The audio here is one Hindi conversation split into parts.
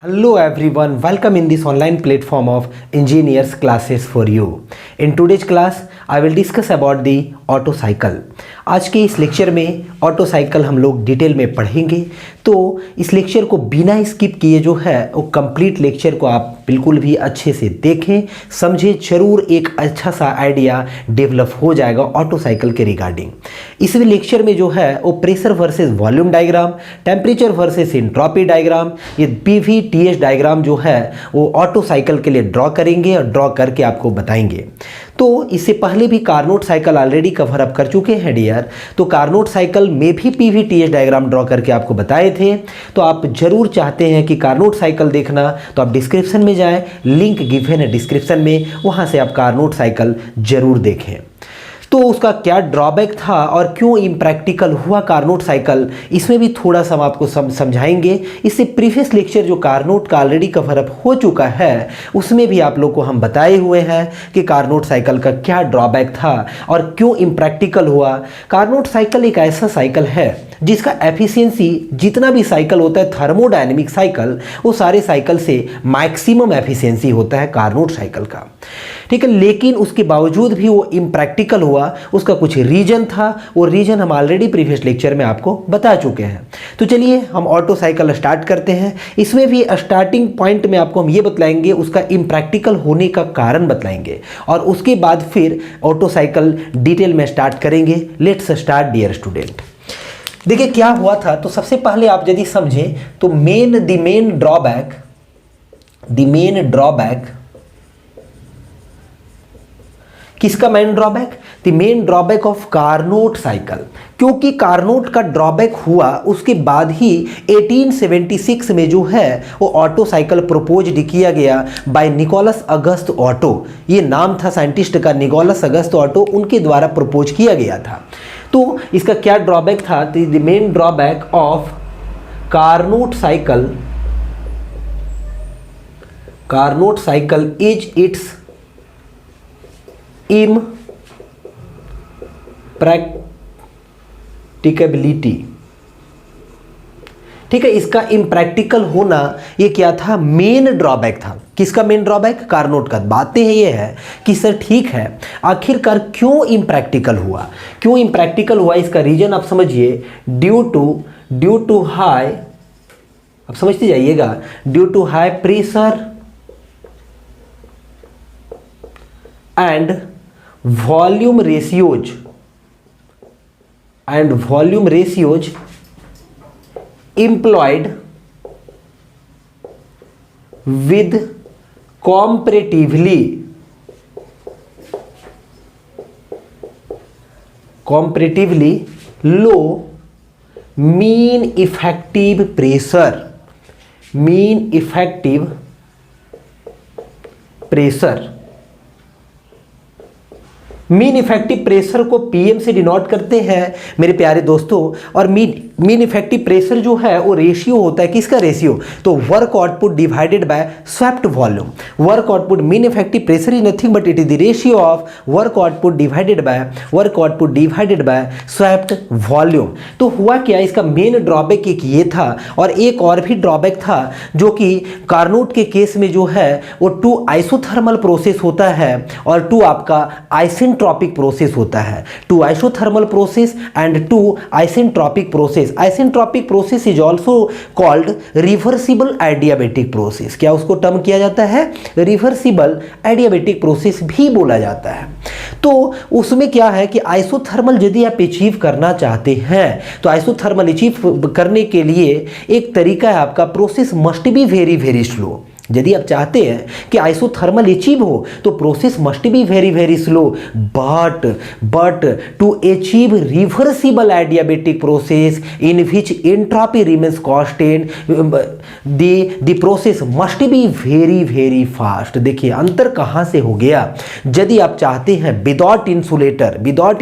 Hello everyone, welcome in this online platform of engineers classes for you. In today's class, I will discuss about the auto cycle. आज के इस लेक्चर में ऑटो साइकिल हम लोग डिटेल में पढ़ेंगे, तो इस लेक्चर को बिना स्किप किए जो है वो कंप्लीट लेक्चर को आप बिल्कुल भी अच्छे से देखें, समझें, जरूर एक अच्छा सा आइडिया डेवलप हो जाएगा ऑटो साइकिल के रिगार्डिंग। इस लेक्चर में जो है वो pressure versus volume diagram, temperature versus entropy diagram, ये PVTS डायग्राम जो है वो ऑटो साइकिल के लिए ड्रॉ करेंगे और ड्रॉ करके आपको बताएंगे। तो इससे पहले भी Carnot cycle already cover up कर चुके हैं डियर, तो कार्नोट साइकिल में भी PVTS डायग्राम ड्रॉ करके आपको बताए थे। तो आप जरूर चाहते हैं कि कार्नोट साइकिल देखना, तो आप डिस्क्रिप्शन में जाएं, लिंक गिवन है डिस्क्रिप्शन में, वहां से आप कार्नोट साइकिल जरूर देखें। तो उसका क्या ड्रॉबैक था और क्यों इम्प्रैक्टिकल हुआ कार्नोट साइकिल, इसमें भी थोड़ा सा हम आपको समझाएंगे। इससे प्रीवियस लेक्चर जो कार्नोट का ऑलरेडी कवर अप हो चुका है, उसमें भी आप लोग को हम बताए हुए हैं कि कार्नोट साइकिल का क्या ड्रॉबैक था और क्यों इम्प्रैक्टिकल हुआ। कार्नोट साइकिल एक ऐसा साइकिल है जिसका एफिशिएंसी, जितना भी साइकिल होता है थर्मोडायनेमिक साइकिल, वो सारे साइकिल से मैक्सिमम एफिशिएंसी होता है कार्नोट साइकिल का, ठीक है। लेकिन उसके बावजूद भी वो इम्प्रैक्टिकल हुआ, उसका कुछ रीजन था, वो रीजन हम ऑलरेडी प्रीवियस लेक्चर में आपको बता चुके हैं। तो चलिए हम ऑटो साइकिल स्टार्ट करते हैं। इसमें भी स्टार्टिंग पॉइंट में आपको हम ये बतलाएंगे, उसका इम्प्रैक्टिकल होने का कारण बतलाएंगे, और उसके बाद फिर ऑटो साइकिल डिटेल में स्टार्ट करेंगे। Let's start dear student. देखिए क्या हुआ था, तो सबसे पहले आप यदि समझें तो द मेन ड्रॉबैक किसका main drawback? The main drawback of Carnot cycle. क्योंकि कार्नोट का ड्रॉबैक हुआ उसके बाद ही 1876 में जो है वो ऑटो साइकिल प्रपोज किया गया बाय निकोलस अगस्त ऑटो। ये नाम था साइंटिस्ट का, निकोलस अगस्त ऑटो, उनके द्वारा प्रपोज किया गया था। तो इसका क्या ड्रॉबैक था? The main drawback of Carnot cycle is its impracticability. ठीक है, इसका इम्प्रैक्टिकल होना ये क्या था? मेन ड्रॉबैक था। किसका मेन ड्रॉबैक? कार्नोट का। बातें ये है कि सर ठीक है, आखिरकार क्यों इम्प्रैक्टिकल हुआ? क्यों इम्प्रैक्टिकल हुआ इसका रीजन आप समझिए। ड्यू टू हाई, आप समझते जाइएगा, due to high pressure and volume ratios employed with comparatively low mean effective pressure mean effective pressure को PM से डिनोट करते हैं मेरे प्यारे दोस्तों। और मीन इफेक्टिव प्रेशर जो है वो रेशियो होता है, किसका रेशियो? तो work output divided by swept volume. Work output, mean effective pressure is nothing but it is the ratio of work output divided by swept volume. तो हुआ क्या, इसका मेन ड्रॉबैक एक ये था, और एक और भी ड्रॉबैक था जो कि कार्नोट के केस में जो है वो 2 आइसोथर्मल प्रोसेस होता है और 2 आपका आइसेंट्रोपिक प्रोसेस होता है। 2 isothermal process and 2 isentropic process. Isentropic process is also called reversible adiabatic process. क्या उसको टर्म किया जाता है? रिवर्सिबल एडियाबेटिक प्रोसेस भी बोला जाता है। तो उसमें क्या है कि आइसोथर्मल यदि आप अचीव करना चाहते हैं, तो आइसोथर्मल अचीव करने के लिए एक तरीका है आपका, process must be very very slow. यदि आप चाहते हैं कि आइसोथर्मल अचीव हो तो process must be very very slow, but to achieve reversible adiabatic process in which entropy remains constant, the process must be very very fast. देखिए अंतर कहां से हो गया। यदि आप चाहते हैं विदाउट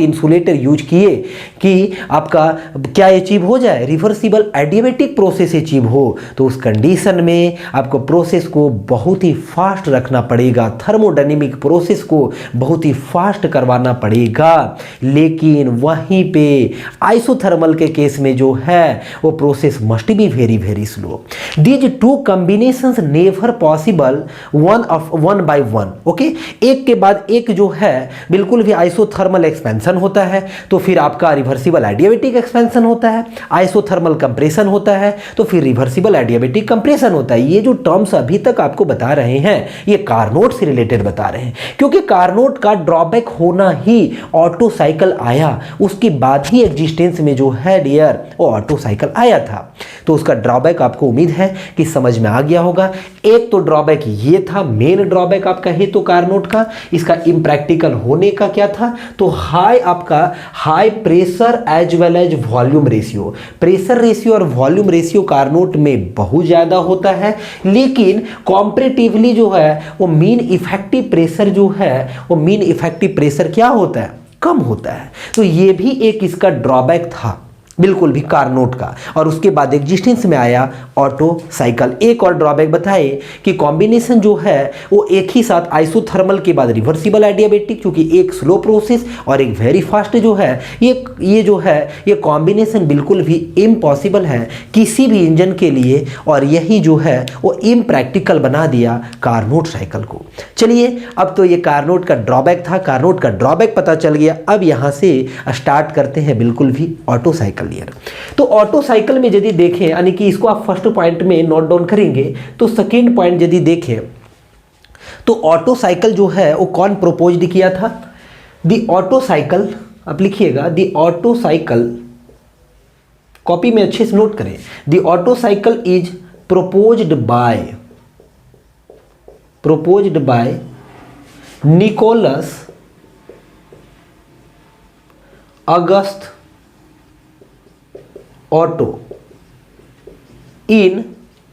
इंसुलेटर यूज किए कि आपका क्या अचीव हो जाए, रिवर्सिबल एडियाबेटिक प्रोसेस अचीव हो, तो उस कंडीशन में आपको प्रोसेस को बहुत ही फास्ट रखना पड़ेगा, थर्मोडायनेमिक प्रोसेस को बहुत ही फास्ट करवाना पड़ेगा। लेकिन वहीं पे आइसोथर्मल के केस में जो है वो process must be very very slow. These two combinations never possible one by one. Okay, एक के बाद एक जो है बिल्कुल भी आइसोथर्मल एक्सपेंशन होता है तो फिर आपका रिवर्सिबल एडियाबेटिक एक्सपेंशन होता है, आइसोथर्मल कंप्रेशन होता है तो फिर रिवर्सिबल एडियाबेटिक कंप्रेशन होता है। ये जो टर्म्स अभी तक आपको बता रहे हैं ये कार्नोट से रिलेटेड बता रहे हैं, क्योंकि कार्नोट का ड्रॉबैक होना ही ऑटो साइकिल आया, उसके बाद ही एग्जिस्टेंस में जो है डियर वो ऑटो साइकिल आया था। तो उसका ड्रॉबैक आपको उम्मीद है कि समझ में आ गया होगा। एक तो ड्रॉबैक ये था, मेन ड्रॉबैक आपका है तो कार्नोट का, इसका इम्प्रैक्टिकल होने का क्या था, तो high pressure as well as volume ratio, pressure ratio और वॉल्यूम रेशियो कार्नोट में बहुत ज्यादा होता है, लेकिन कॉम्परेटिवली जो है वो मीन इफेक्टिव प्रेशर जो है वो मीन इफेक्टिव प्रेशर क्या होता है, कम होता है। तो ये भी एक इसका ड्रॉबैक था बिल्कुल भी कार्नोट का। और उसके बाद एग्जिस्टेंस में आया ऑटो साइकिल। एक और ड्रॉबैक बताए कि कॉम्बिनेशन जो है वो एक ही साथ आइसोथर्मल के बाद रिवर्सिबल एडियाबेटिक, क्योंकि एक स्लो प्रोसेस और एक वेरी फास्ट जो है ये जो है ये कॉम्बिनेशन बिल्कुल भी इम्पॉसिबल है किसी भी इंजन के लिए, और यही जो है वो इम्प्रैक्टिकल बना दिया कार्नोट साइकिल को। चलिए, अब तो ये कार्नोट का ड्रॉबैक था, कार्नोट का ड्रॉबैक पता चल गया। अब यहाँ से स्टार्ट करते हैं बिल्कुल भी ऑटो साइकिल। तो ऑटो साइकिल में यदि देखें, यानी कि इसको आप फर्स्ट पॉइंट में नोट डाउन करेंगे, तो सेकेंड पॉइंट यदि देखें तो ऑटो साइकिल जो है वो कौन प्रोपोज्ड किया था, दी ऑटो साइकिल, आप लिखिएगा दी ऑटो साइकिल, कॉपी में अच्छे से नोट करें, the Otto cycle is proposed by Nicolas August Otto in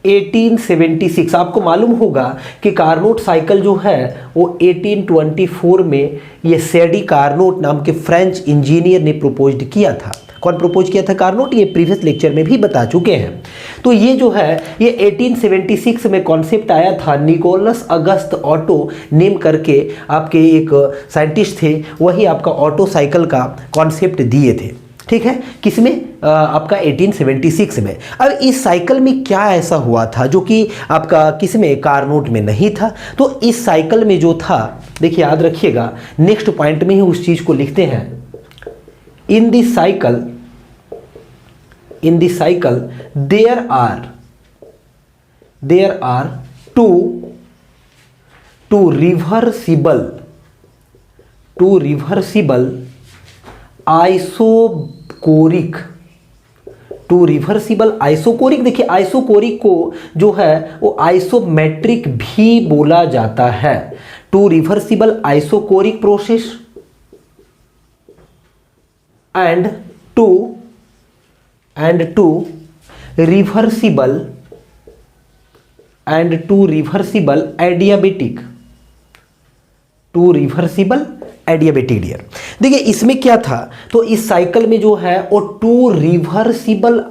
1876। आपको मालूम होगा कि कार्नोट साइकिल जो है वो 1824 में ये सेडी कार्नोट नाम के फ्रेंच इंजीनियर ने प्रोपोज्ड किया था। कौन प्रपोज किया था कार्नोट, ये प्रीवियस लेक्चर में भी बता चुके हैं। तो ये जो है ये 1876 में कॉन्सेप्ट आया था, निकोलस अगस्त ऑटो नेम करके आपके एक साइंटिस्ट थे, वही आपका ऑटो साइकिल का कॉन्सेप्ट दिए थे। ठीक है, किसमें, आपका 1876 में। अब इस साइकिल में क्या ऐसा हुआ था जो कि आपका किसमें, कार्नोट में नहीं था। तो इस साइकिल में जो था, देखिए याद रखिएगा, नेक्स्ट पॉइंट में ही उस चीज को लिखते हैं, in this cycle there are two reversible isochoric, देखिए आइसोकोरिक को जो है वो आइसोमेट्रिक भी बोला जाता है। Two reversible isochoric process and two reversible adiabatic dear. देखिए इसमें क्या था, तो इस साइकिल में जो है वो टू रिवर्सिबल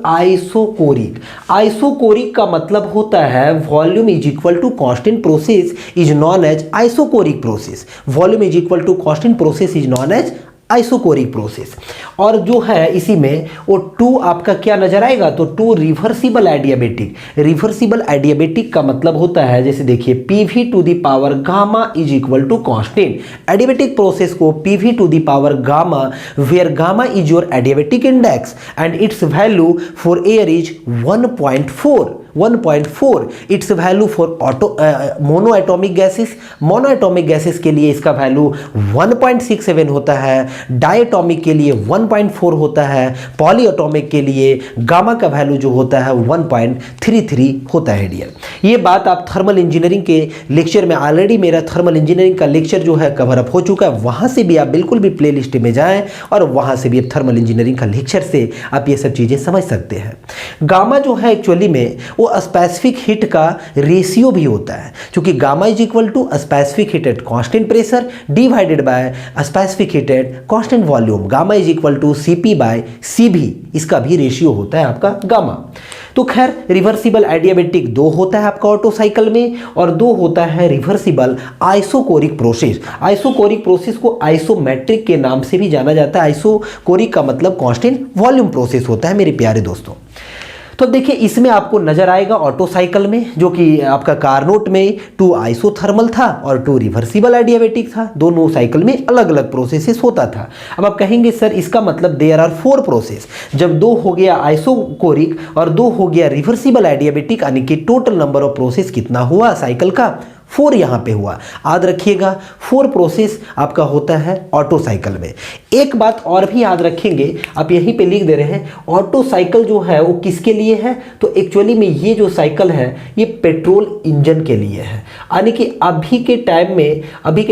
आइसोकोरिक का मतलब होता है volume is equal to constant process is known as isochoric process, volume is equal to constant process is known as isochoric process. और जो है इसी में वो टू आपका क्या नजर आएगा, तो टू रिवर्सिबल एडियाबेटिक का मतलब होता है, जैसे देखिए PV to the power gamma is equal to constant. Adiabatic process को PV to the power gamma, where gamma is your adiabatic index and its value for air is 1.4। Its value for monoatomic gases के लिए इसका वैल्यू 1.67 होता है, डायटॉमिक के लिए 1.4 होता है, पॉलीएटॉमिक के लिए गामा का वैल्यू जो होता है 1.33 होता है डियर। ये बात आप थर्मल इंजीनियरिंग के लेक्चर में, ऑलरेडी मेरा थर्मल इंजीनियरिंग का लेक्चर जो है कवर अप हो चुका है, वहां से भी आप बिल्कुल भी प्ले लिस्ट में जाएं और वहां से भी आप थर्मल इंजीनियरिंग का लेक्चर से आप ये सब चीजें समझ सकते हैं। गामा जो है एक्चुअली में वो वो स्पेसिफिक हीट का रेशियो भी होता है, क्योंकि gamma is equal to specific heat at constant pressure divided by specific heat at constant volume. Gamma is equal to Cp by Cv, इसका भी रेशियो होता है आपका गामा। तो खैर रिवर्सिबल एडियाबेटिक 2 होता है आपका ऑटो साइकिल में, और 2 होता है reversible isochoric process. Isochoric process को आइसोमेट्रिक के नाम से भी जाना जाता है। आइसोकोरिक का मतलब कांस्टेंट वॉल्यूम प्रोसेस होता है मेरे प्यारे दोस्तों। तो देखिए इसमें आपको नजर आएगा ऑटो साइकिल में, जो कि आपका कारनोट में 2 आइसोथर्मल था और 2 रिवर्सिबल एडियाबेटिक था। दोनों साइकिल में अलग अलग प्रोसेसेस होता था। अब आप कहेंगे सर इसका मतलब देयर आर 4 प्रोसेस। जब 2 हो गया आइसोकोरिक और 2 हो गया रिवर्सिबल एडियाबेटिक, यानी कि टोटल नंबर ऑफ प्रोसेस कितना हुआ साइकिल का? 4 यहाँ पे हुआ। याद रखिएगा 4 प्रोसेस आपका होता है ऑटो साइकिल में। एक बात और भी याद रखेंगे, आप यहीं पे लिख दे रहे हैं ऑटो साइकिल जो है वो किसके लिए है? तो एक्चुअली में ये जो साइकिल है ये पेट्रोल इंजन के लिए है। यानी कि अभी के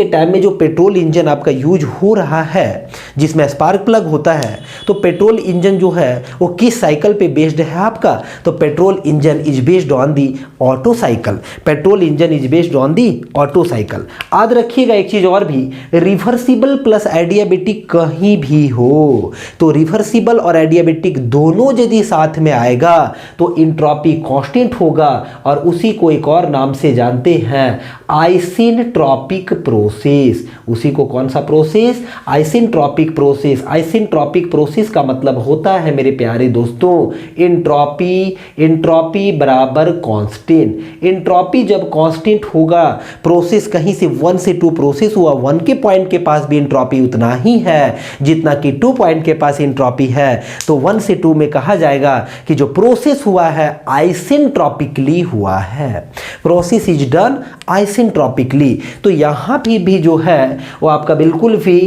टाइम में जो पेट्रोल इंजन आपका यूज हो रहा है जिसमें स्पार्क प्लग होता है, तो पेट्रोल इंजन जो है वो किस साइकिल पे बेस्ड है आपका? तो petrol engine is based on the Otto cycle. Petrol engine is based on the Otto cycle. याद रखिएगा एक चीज और भी, रिवर्सिबल प्लस एडियाबेटिक कहीं भी हो तो रिवर्सिबल और एडियाबेटिक दोनों यदि साथ में आएगा तो इंट्रॉपी कांस्टेंट होगा, और उसी को एक और नाम से जानते हैं आइसेंट्रोपिक प्रोसेस। उसी को कौन सा process? Isentropic process. Isentropic process का मतलब होता है मेरे प्यारे दोस्तों एंट्रोपी बराबर कांस्टेंट। एंट्रोपी जब कांस्टेंट होगा, प्रोसेस कहीं से 1 से 2 प्रोसेस हुआ, 1 के पॉइंट के पास भी एंट्रोपी उतना ही है जितना कि 2 पॉइंट के पास एंट्रोपी है, तो 1 से 2 में कहा जाएगा कि जो प्रोसेस हुआ है आइसेंट्रोपिकली हुआ है। Process is done isentropically. तो यहां भी जो है वो आपका बिल्कुल भी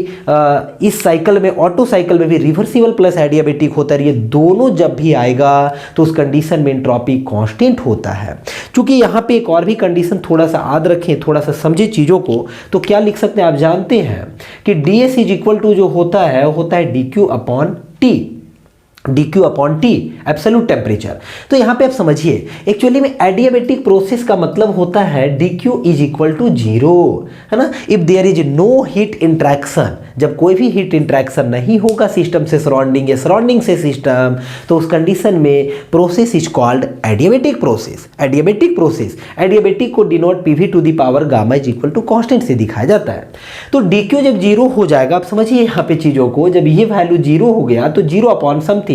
इस साइकिल में ऑटो साइकिल में भी रिवर्सिबल प्लस एडियाबेटिक होता है। ये दोनों जब भी आएगा तो उस कंडीशन में एंट्रोपी कांस्टेंट होता है। क्योंकि यहां पे एक और भी कंडीशन थोड़ा सा याद रखें, थोड़ा सा समझे चीजों को, तो क्या लिख सकते हैं आप जानते हैं कि ds इज इक्वल टू जो होता है dq upon T. dq upon T absolute temperature. तो यहाँ पे आप समझिए एक्चुअली में एडियाबेटिक प्रोसेस का मतलब होता है dq इज इक्वल टू 0, है ना। If there is no heat interaction, जब कोई भी हीट इंट्रैक्शन नहीं होगा सिस्टम से सराउंडिंग या सराउंडिंग से सिस्टम, तो उस कंडीशन में process is called adiabatic process. Adiabatic को denote PV to the power gamma is equal to constant से दिखाया जाता है। तो dq जब 0 हो जाएगा, आप समझिए यहाँ पे चीजों को, जब ये वैल्यू 0 हो गया तो 0 अपॉन समथिंग,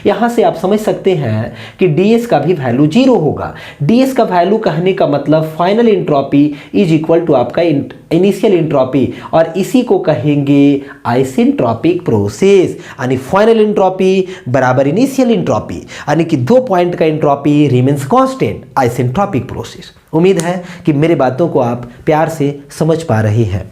यहां से आप समझ सकते हैं कि ds का भी वैल्यू 0 होगा। ds का वैल्यू कहने का मतलब final entropy is equal to आपका इनिशियल एंट्रोपी, और इसी को कहेंगे आइसेंट्रोपिक प्रोसेस। यानी फाइनल एंट्रोपी बराबर इनिशियल एंट्रोपी, यानी कि 2 पॉइंट का entropy remains constant, isentropic process. उम्मीद है कि मेरे बातों को आप प्यार से समझ पा रहे हैं।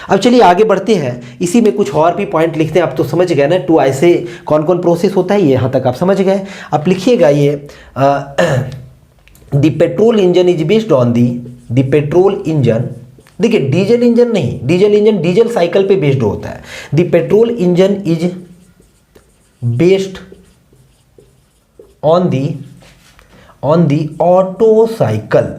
अब चलिए आगे बढ़ते हैं, इसी में कुछ और भी पॉइंट लिखते हैं। आप तो समझ गए ना 2 ऐसे कौन कौन प्रोसेस होता है, ये यहाँ तक आप समझ गए। आप लिखिएगा ये the petrol engine is based on the petrol engine. देखिए डीजल इंजन नहीं, डीजल इंजन डीजल साइकिल पे बेस्ड होता है। The petrol engine is based on the auto cycle.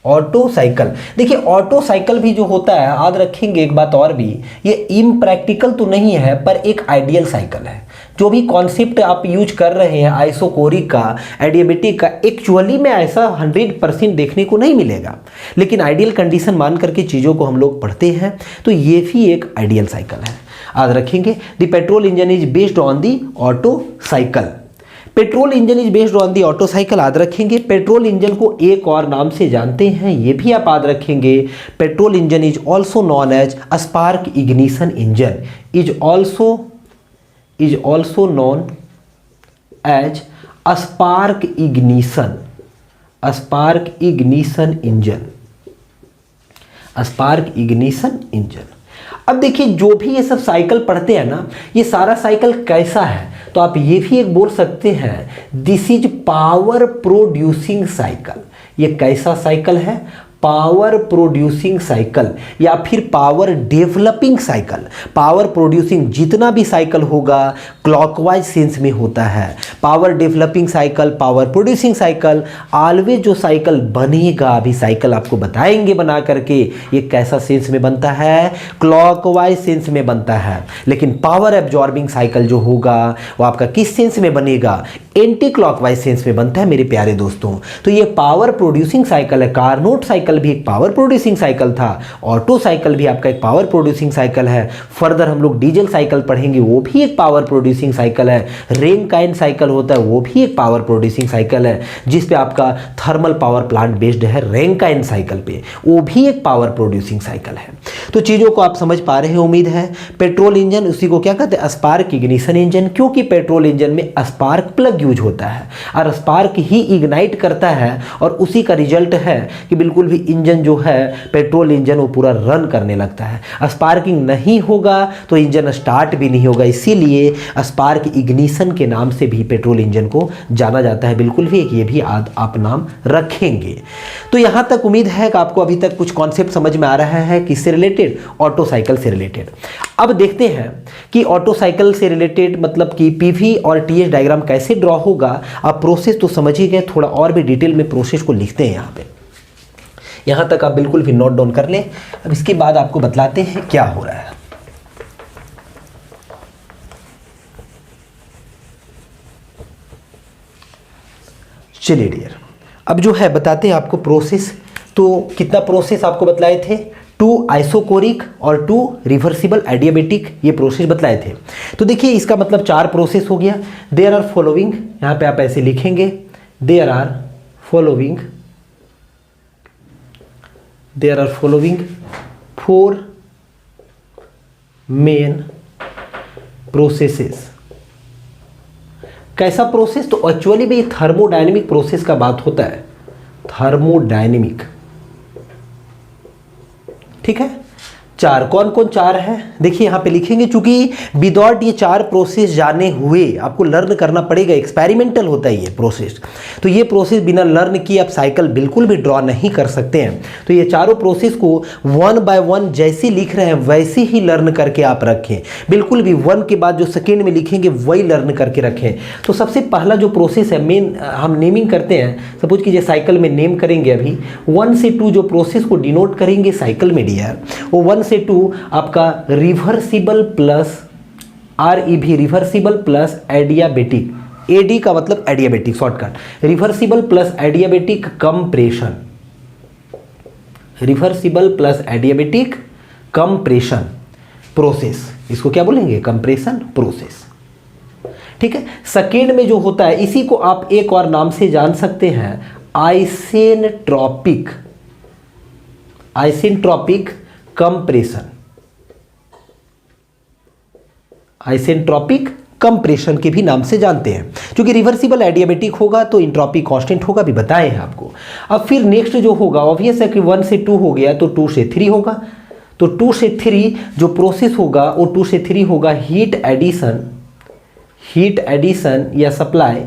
Auto cycle, देखिए ऑटो साइकिल भी जो होता है, याद रखेंगे एक बात और भी, ये इम्प्रैक्टिकल तो नहीं है पर एक आइडियल साइकिल है। जो भी कॉन्सेप्ट आप यूज कर रहे हैं आइसोकोरिक का, एडियाबेटिक का, एक्चुअली में ऐसा 100% देखने को नहीं मिलेगा, लेकिन आइडियल कंडीशन मान करके चीज़ों को हम लोग पढ़ते हैं, तो ये भी एक आइडियल साइकिल है। याद रखेंगे the petrol engine is based on the Otto cycle. Petrol engine is based on the Otto cycle, याद रखेंगे। पेट्रोल इंजन को एक और नाम से जानते हैं, ये भी आप याद रखेंगे। Petrol engine is also known as spark ignition engine, is also known as spark ignition engine. अब देखिए जो भी ये सब साइकिल पढ़ते हैं ना, ये सारा साइकिल कैसा है, तो आप ये भी एक बोल सकते हैं this is power producing cycle. ये कैसा साइकिल है? पावर प्रोड्यूसिंग साइकिल या फिर power developing cycle. Power producing जितना भी साइकिल होगा क्लॉकवाइज सेंस में होता है। Power developing cycle, power producing cycle, always जो साइकिल बनेगा, अभी साइकिल आपको बताएंगे बना करके, ये कैसा सेंस में बनता है, क्लॉकवाइज सेंस में बनता है। लेकिन पावर एब्जॉर्बिंग साइकिल जो होगा वो आपका किस सेंस में बनेगा, एंटी क्लॉकवाइज सेंस में बनता है मेरे प्यारे दोस्तों। तो ये पावर प्रोड्यूसिंग साइकिल है। कार्नोट साइकिल भी एक पावर प्रोड्यूसिंग साइकिल था, ऑटो साइकिल भी आपका एक पावर प्रोड्यूसिंग साइकिल है। फर्दर हम लोग डीजल साइकिल पढ़ेंगे, वो भी एक पावर प्रोड्यूसिंग साइकिल है। रेनकाइन साइकिल होता है, वो भी एक पावर प्रोड्यूसिंग साइकिल है, जिस पे आपका थर्मल पावर प्लांट बेस्ड है रेनकाइन साइकिल पे, वो भी एक पावर प्रोड्यूसिंग साइकिल है। तो चीज़ों को आप समझ पा रहे हैं उम्मीद है। पेट्रोल इंजन, उसी को क्या कहते हैं, स्पार्क इग्निशन इंजन, क्योंकि पेट्रोल इंजन में स्पार्क प्लग यूज होता है और स्पार्क ही इग्नाइट करता है, और उसी का रिजल्ट है कि बिल्कुल भी इंजन जो है पेट्रोल इंजन वो पूरा रन करने लगता है। स्पार्किंग नहीं होगा तो इंजन स्टार्ट भी नहीं होगा, इसीलिए स्पार्क इग्निशन के नाम से भी पेट्रोल इंजन को जाना जाता है। बिल्कुल भी ये भी आप नाम रखेंगे। तो यहां तक उम्मीद है कि आपको अभी तक कुछ कॉन्सेप्ट समझ में आ रहा है, किससे रिलेटेड, ऑटो साइकिल से रिलेटेड। अब देखते हैं कि ऑटो साइकिल से रिलेटेड मतलब कि पीवी और टीएच डायग्राम कैसे ड्रॉ होगा। आप प्रोसेस तो समझ ही गए, थोड़ा और भी डिटेल में प्रोसेस को लिखते हैं यहाँ पे। यहाँ तक आप बिल्कुल भी नोट डाउन कर लें। अब इसके बाद आपको बतलाते हैं क्या हो रहा है। चलिए डियर, अब जो है बताते हैं आपको प्रोसेस। तो कितना प्रोसेस आपको बतलाए थे, 2 आइसोकोरिक और 2 रिवर्सिबल एडियाबेटिक, ये प्रोसेस बतलाए थे। तो देखिए इसका मतलब 4 प्रोसेस हो गया। देयर आर फॉलोइंग, यहाँ पे आप ऐसे लिखेंगे, there are following 4 main processes. कैसा प्रोसेस, तो एक्चुअली भी थर्मोडायनेमिक प्रोसेस का बात होता है, थर्मोडायनेमिक, ठीक है। 4 कौन कौन 4 है, देखिए यहां पे लिखेंगे, चूंकि विदाउट ये 4 प्रोसेस जाने हुए आपको लर्न करना पड़ेगा, एक्सपेरिमेंटल होता है ये प्रोसेस। तो ये प्रोसेस बिना लर्न किए आप साइकिल बिल्कुल भी ड्रॉ नहीं कर सकते हैं। तो ये चारों प्रोसेस को 1 बाय 1 जैसे लिख रहे हैं वैसे ही लर्न करके आप रखें, बिल्कुल भी 1 के बाद जो सेकेंड में लिखेंगे वही लर्न करके रखें। तो सबसे पहला जो प्रोसेस है, मेन हम नेमिंग करते हैं, सपोज कीजिए साइकिल में नेम करेंगे, अभी 1 से 2 जो प्रोसेस को डिनोट करेंगे साइकिल में डियर, वो 1 से 2 आपका reversible plus REV, reversible plus adiabatic, AD का मतलब adiabatic shortcut, reversible plus adiabatic compression, reversible plus adiabatic compression process, इसको क्या बोलेंगे, कंप्रेशन प्रोसेस, ठीक है। सेकेंड में जो होता है, इसी को आप एक और नाम से जान सकते हैं, आइसेंट्रोपिक कंप्रेशन, आइसेंट्रोपिक कंप्रेशन के भी नाम से जानते हैं। क्योंकि रिवर्सिबल एडियाबेटिक होगा तो इंट्रोपी कांस्टेंट होगा, भी बताए हैं आपको। अब फिर नेक्स्ट जो होगा, ऑब्वियस है कि 1 से 2 हो गया तो 2 से 3 होगा। तो 2 से 3 जो प्रोसेस होगा वो 2 से 3 होगा हीट एडिशन या सप्लाई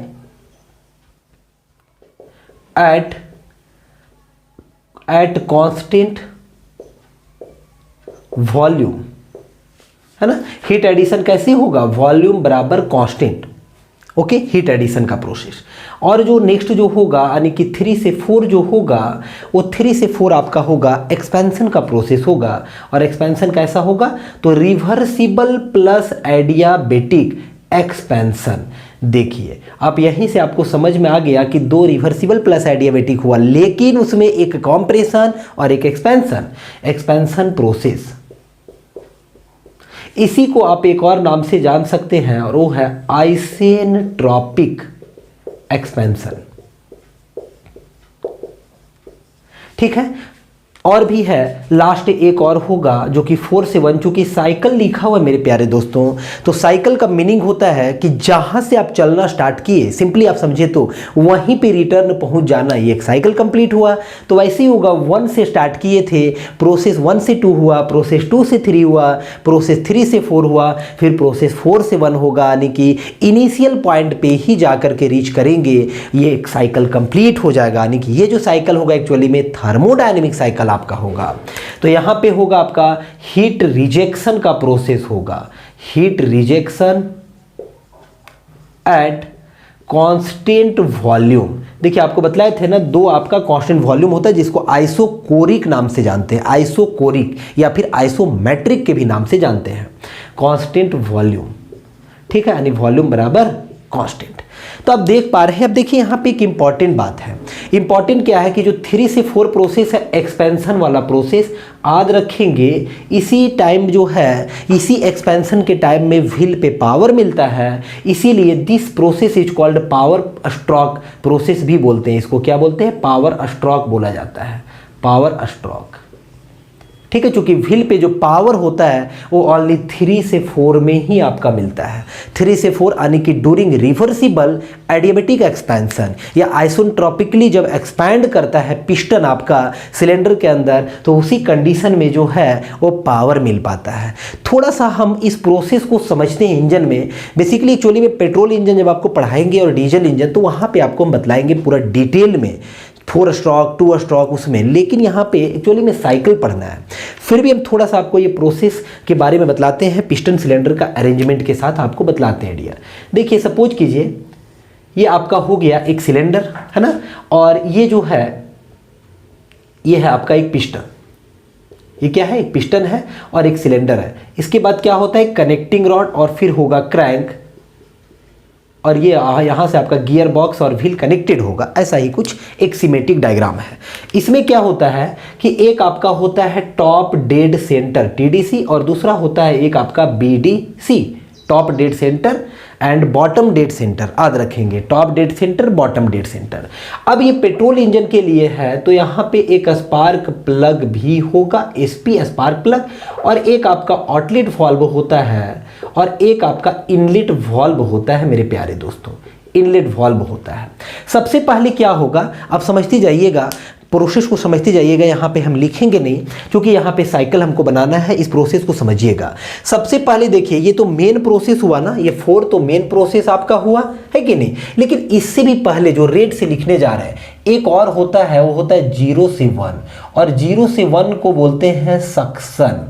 एट कांस्टेंट वॉल्यूम, है ना। हीट एडिशन कैसे होगा, वॉल्यूम बराबर कांस्टेंट, ओके, हीट एडिशन का प्रोसेस। और जो नेक्स्ट जो होगा यानी कि 3 से 4 जो होगा, वो 3 से 4 आपका होगा एक्सपेंशन का प्रोसेस होगा। और एक्सपेंशन कैसा होगा, तो रिवर्सिबल प्लस एडियाबेटिक एक्सपेंशन। देखिए आप यहीं से आपको समझ में आ गया कि 2 रिवर्सिबल प्लस एडियाबेटिक हुआ, लेकिन उसमें एक कॉम्प्रेशन और एक एक्सपेंशन प्रोसेस। इसी को आप एक और नाम से जान सकते हैं और वो है आइसेंट्रोपिक एक्सपेंशन, ठीक है। और भी है, लास्ट एक और होगा जो कि 4 से 1, चूंकि साइकिल लिखा हुआ है मेरे प्यारे दोस्तों, तो साइकिल का मीनिंग होता है कि जहां से आप चलना स्टार्ट किए, सिंपली आप समझे तो वहीं पे रिटर्न पहुंच जाना, ये एक साइकिल कंप्लीट हुआ। तो वैसे ही होगा, 1 से स्टार्ट किए थे, प्रोसेस 1 से 2 हुआ, प्रोसेस 2 से 3 हुआ, प्रोसेस 3 से 4 हुआ, फिर प्रोसेस 4 से 1 होगा, यानी कि इनिशियल पॉइंट पे ही जाकर के रीच करेंगे, ये एक साइकिल कंप्लीट हो जाएगा। यानी कि ये जो साइकिल होगा एक्चुअली में थर्मोडायनेमिक साइकिल आपका होगा। तो यहां पे होगा आपका हीट रिजेक्शन का प्रोसेस होगा, heat rejection eight constant volume. देखिए आपको बताए थे ना, दो आपका कांस्टेंट वॉल्यूम होता है जिसको आइसोकोरिक नाम से जानते हैं, आइसोकोरिक या फिर आइसोमेट्रिक के भी नाम से जानते हैं। कांस्टेंट वॉल्यूम, ठीक है, यानी वॉल्यूम बराबर कांस्टेंट। तो आप देख पा रहे हैं, अब देखिए यहाँ पे एक इंपॉर्टेंट बात है। इंपॉर्टेंट क्या है कि जो 3 से 4 प्रोसेस है, एक्सपेंशन वाला प्रोसेस, याद रखेंगे इसी टाइम जो है, इसी एक्सपेंशन के टाइम में व्हील पे पावर मिलता है, इसीलिए this process is called power stroke process भी बोलते हैं। इसको क्या बोलते हैं? पावर स्ट्रोक बोला जाता है, पावर स्ट्रोक, ठीक है। चूंकि व्हील पे जो पावर होता है वो ओनली 3 से 4 में ही आपका मिलता है। 3 से 4 यानी कि ड्यूरिंग रिवर्सिबल एडियाबेटिक एक्सपेंशन या आइसोट्रोपिकली जब एक्सपैंड करता है पिस्टन आपका सिलेंडर के अंदर, तो उसी कंडीशन में जो है वो पावर मिल पाता है। थोड़ा सा हम इस प्रोसेस को समझते हैं इंजन में। बेसिकली एक्चुअली में पेट्रोल इंजन जब आपको पढ़ाएंगे और डीजल इंजन, तो वहाँ पर आपको हम बतलाएंगे पूरा डिटेल में, 4 स्ट्रोक 2 स्ट्रोक उसमें, लेकिन यहाँ पे एक्चुअली में साइकिल पढ़ना है। फिर भी हम थोड़ा सा आपको ये प्रोसेस के बारे में बतलाते हैं, पिस्टन सिलेंडर का अरेंजमेंट के साथ आपको बतलाते हैं डियर। देखिए सपोज कीजिए ये आपका हो गया एक सिलेंडर, है ना, और ये जो है ये है आपका एक पिस्टन। ये क्या है? एक पिस्टन है और एक सिलेंडर है। इसके बाद क्या होता है? कनेक्टिंग रॉड और फिर होगा क्रैंक, और ये यहाँ से आपका गियर बॉक्स और व्हील कनेक्टेड होगा। ऐसा ही कुछ एक सिमेट्रिक डायग्राम है। इसमें क्या होता है कि एक आपका होता है टॉप डेड सेंटर TDC और दूसरा होता है एक आपका BDC, top dead centre and bottom dead centre. याद रखेंगे, top dead centre, bottom dead centre. अब ये पेट्रोल इंजन के लिए है, तो यहाँ पे एक स्पार्क प्लग भी होगा, SP स्पार्क प्लग, और एक आपका आउटलेट वाल्व होता है और एक आपका इनलेट वाल्व होता है मेरे प्यारे दोस्तों, इनलेट वाल्व होता है। सबसे पहले क्या होगा, आप समझते जाइएगा, प्रोसेस को समझते जाइएगा। यहाँ पे हम लिखेंगे नहीं क्योंकि यहाँ पे साइकिल हमको बनाना है, इस प्रोसेस को समझिएगा। सबसे पहले देखिए, ये तो मेन प्रोसेस हुआ ना, ये 4 तो मेन प्रोसेस आपका हुआ है कि नहीं, लेकिन इससे भी पहले जो रेड से लिखने जा रहे हैं एक और होता है, वो होता है 0 से 1, और 0 से 1 को बोलते हैं सक्शन,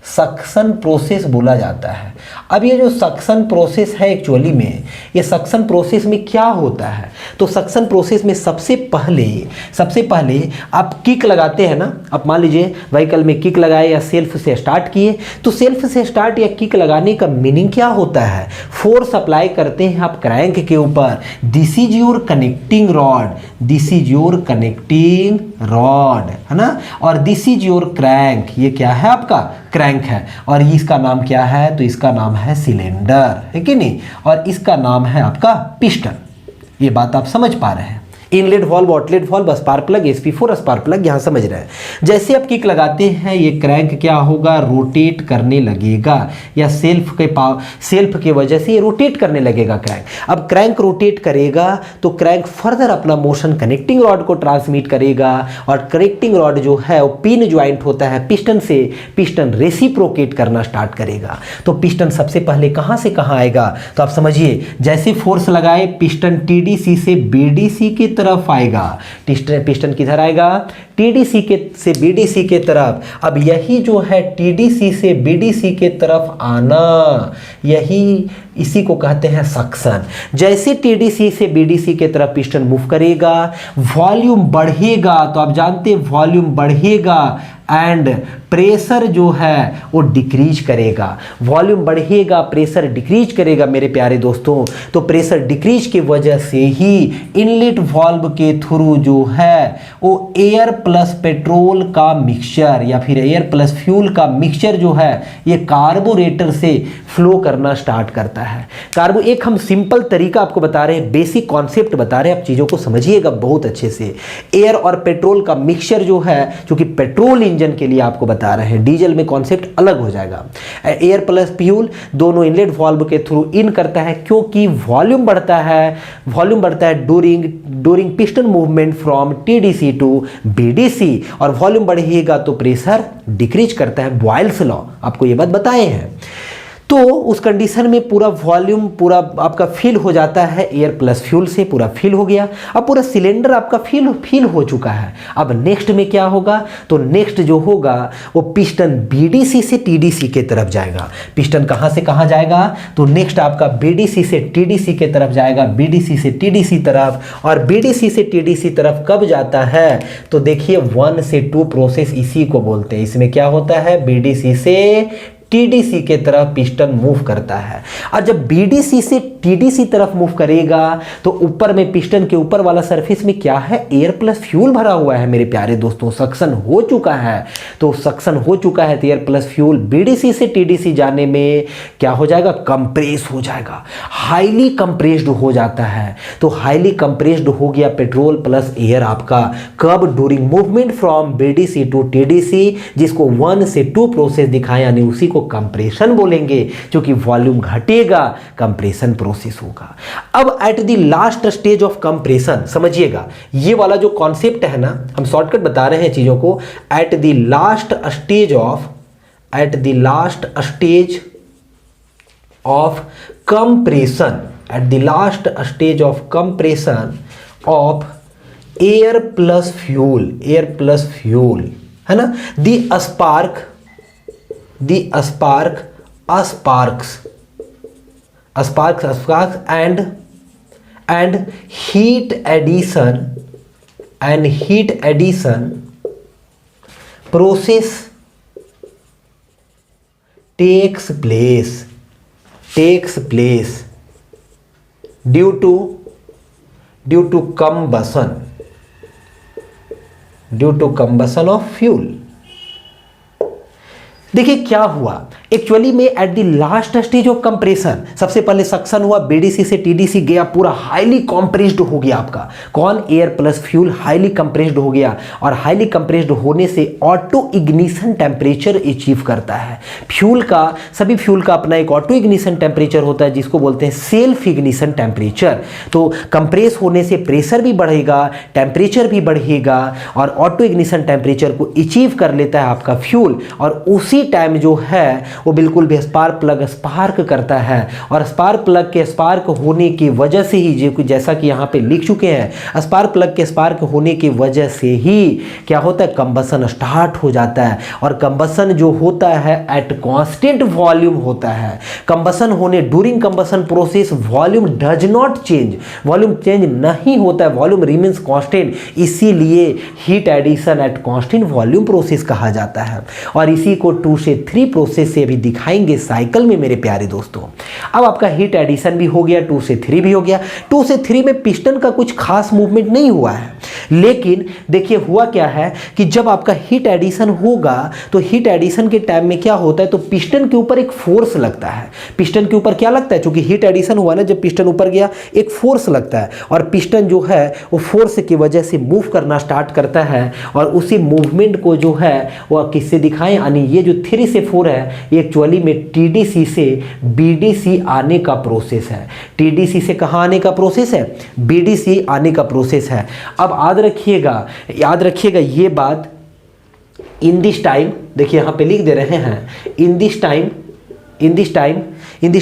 सक्शन प्रोसेस बोला जाता है। अब ये जो सक्शन प्रोसेस है एक्चुअली में, ये सक्शन प्रोसेस में क्या होता है, तो सक्शन प्रोसेस में सबसे पहले आप किक लगाते हैं ना। आप मान लीजिए व्हीकल में किक लगाए या सेल्फ से स्टार्ट किए, तो सेल्फ से स्टार्ट या किक लगाने का मीनिंग क्या होता है? फोर्स अप्लाई करते हैं आप क्रैंक के ऊपर। This is your connecting rod, this is your connecting rod, है ना, और दिस इज योर क्रैंक, ये क्या है? आपका क्रैंक है, और इसका नाम क्या है? तो इसका नाम है सिलेंडर, है कि नहीं, और इसका नाम है आपका पिस्टन। ये बात आप समझ पा रहे हैं। Inlet valve, outlet valve, spark plug, SP4 spark plug, यहाँ समझ रहे हैं। जैसे आप किक लगाते हैं, ये क्रैंक क्या होगा? रोटेट करने लगेगा, या सेल्फ के वजह से ये रोटेट करने लगेगा क्रैंक। अब क्रैंक रोटेट करेगा तो क्रैंक फर्दर अपना मोशन कनेक्टिंग रॉड को ट्रांसमिट करेगा, और कनेक्टिंग रॉड जो है वो पिन ज्वाइंट होता है पिस्टन से, पिस्टन रेसिप्रोकेट करना स्टार्ट करेगा। तो पिस्टन सबसे पहले कहाँ से कहाँ आएगा? तो आप समझिए, जैसे फोर्स लगाए पिस्टन TDC से BDC की तरफ आएगा। पिस्टन किधर आएगा? TDC से BDC के तरफ। अब यही जो है TDC से BDC के तरफ आना, यही इसी को कहते हैं सक्शन। जैसे TDC से BDC के तरफ पिस्टन मूव करेगा, वॉल्यूम बढ़ेगा, तो आप जानते हैं वॉल्यूम बढ़ेगा एंड प्रेशर जो है वो डिक्रीज करेगा। वॉल्यूम बढ़ेगा, प्रेशर डिक्रीज करेगा मेरे प्यारे दोस्तों। तो प्रेशर डिक्रीज की वजह से ही इनलेट वाल्व के थ्रू जो है वो एयर प्लस पेट्रोल का मिक्सचर या फिर एयर प्लस फ्यूल का मिक्सचर जो है ये कार्बोरेटर से फ्लो करना स्टार्ट करता है। एक हम सिंपल तरीका आपको बता रहे हैं, बेसिक कॉन्सेप्ट बता रहे हैं, आप चीज़ों को समझिएगा बहुत अच्छे से। एयर और पेट्रोल का मिक्सचर जो है, जो कि पेट्रोल इंजन के लिए आपको बता रहे हैं, डीजल में कॉन्सेप्ट अलग हो जाएगा। एयर प्लस फ्यूल दोनों इनलेट वाल्व के थ्रू इन करता है, क्योंकि वॉल्यूम बढ़ता है during piston movement from TDC to BDC, और वॉल्यूम बढ़ेगा तो प्रेशर डिक्रीज करता है। बॉयल्स लॉ आपको ये बात बताए हैं। तो उस कंडीशन में पूरा वॉल्यूम पूरा आपका फिल हो जाता है, एयर प्लस फ्यूल से पूरा फिल हो गया। अब पूरा सिलेंडर आपका फिल हो चुका है। अब नेक्स्ट में क्या होगा, तो नेक्स्ट जो होगा वो पिस्टन बीडीसी से टीडीसी के तरफ जाएगा। पिस्टन कहाँ से कहाँ जाएगा, तो नेक्स्ट आपका बीडीसी से टीडीसी के तरफ जाएगा, बीडीसी से टीडीसी तरफ। और बीडीसी से टीडीसी तरफ कब जाता है, तो देखिए 1 से 2 प्रोसेस इसी को बोलते हैं। इसमें क्या होता है, बीडीसी से टीडीसी के तरफ पिस्टन मूव करता है। और जब बीडीसी से टीडीसी तरफ मूव करेगा तो ऊपर में पिस्टन के ऊपर वाला सरफेस में क्या है, एयर प्लस फ्यूल भरा हुआ है मेरे प्यारे दोस्तों। सक्शन हो चुका है, तो सक्शन हो चुका है तो एयर प्लस फ्यूल बीडीसी से टीडीसी जाने में क्या हो जाएगा, कंप्रेस हो जाएगा, हाईली कंप्रेस्ड हो जाता है। तो हाईली कंप्रेस्ड हो गया पेट्रोल प्लस एयर आपका, कब, during movement from BDC to TDC, जिसको 1 से 2 प्रोसेस दिखाया, यानी उसी को कंप्रेशन बोलेंगे, क्योंकि वॉल्यूम घटेगा कंप्रेशन प्रोसेस होगा। अब eight the last stage of compression समझिएगा, ये वाला जो कॉन्सेप्ट है ना, हम शॉर्टकट बता रहे हैं चीजों को। Eight the last stage of compression, eight the last stage of compression of air plus fuel है ना, sparks and heat addition process takes place due to combustion of fuel। देखिए क्या हुआ एक्चुअली में, eight the last stage of compression सबसे पहले सक्शन हुआ, बीडीसी से टीडीसी गया, पूरा हाईली कंप्रेस्ड हो गया आपका, कौन, air plus fuel highly compressed हो गया। और हाईली कंप्रेस्ड होने से ऑटो इग्निशन टेम्परेचर अचीव करता है। सभी फ्यूल का अपना एक ऑटो इग्निशन टेम्परेचर होता है, जिसको बोलते हैं सेल्फ इग्निशन टेम्परेचर। तो कंप्रेस होने से प्रेशर भी बढ़ेगा, टेम्परेचर भी बढ़ेगा, और ऑटो इग्निशन टेम्परेचर को अचीव कर लेता है आपका फ्यूल। और उसी टाइम जो है वो बिल्कुल भी स्पार्क प्लग स्पार्क करता है, और स्पार्क प्लग के स्पार्क होने की वजह से ही, जैसा कि यहाँ पे लिख चुके हैं, स्पार्क प्लग के स्पार्क होने की वजह से ही क्या होता है, कंबसन स्टार्ट हो जाता है। और कंबसन जो होता है एट कांस्टेंट वॉल्यूम होता है। कंबसन होने during combustion process volume does not change, volume change नहीं होता है, वॉल्यूम रिमेन्स कांस्टेंट, इसीलिए heat addition at constant volume process कहा जाता है। और इसी को 2 से 3 प्रोसेस से अभी दिखाएंगे साइकिल में मेरे प्यारे दोस्तों। अब आपका हीट एडिशन भी हो गया, 2 से 3 भी हो गया। 2 से 3 में पिस्टन का कुछ खास मूवमेंट नहीं हुआ है, लेकिन देखिए हुआ क्या है कि जब आपका हीट एडिशन होगा तो हीट एडिशन के टाइम में क्या होता है, तो पिस्टन के ऊपर एक फोर्स लगता है। पिस्टन के ऊपर क्या लगता है, क्योंकि हीट एडिशन हुआ ना, जब पिस्टन ऊपर गया एक फोर्स लगता है, और पिस्टन जो है वो फोर्स की वजह से मूव करना स्टार्ट करता है। और उसी मूवमेंट को जो है वह किससे दिखाएं, यानी ये जो 3 से 4 है ये एक्चुअली में टीडीसी से बीडीसी आने का प्रोसेस है। टीडीसी से कहाँ आने का प्रोसेस है, बीडीसी आने का प्रोसेस है। अब याद रखिएगा ये बात, इन दिस टाइम, देखिए यहाँ पे लिख दे रहे हैं, इन दिस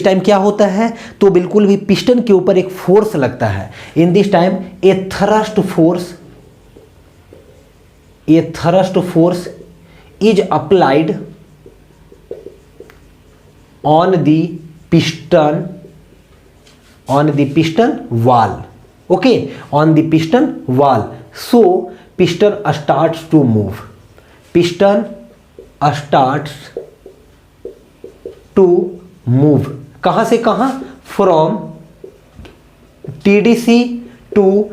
टाइम क्या होता है, तो बिल्कुल भी पिस्टन के ऊपर एक फोर्स लगता है। In this time A thrust force is applied on the piston wall, okay, on the piston wall, so piston starts to move, piston starts to move, कहां से कहां, फ्रॉम टीडीसी टू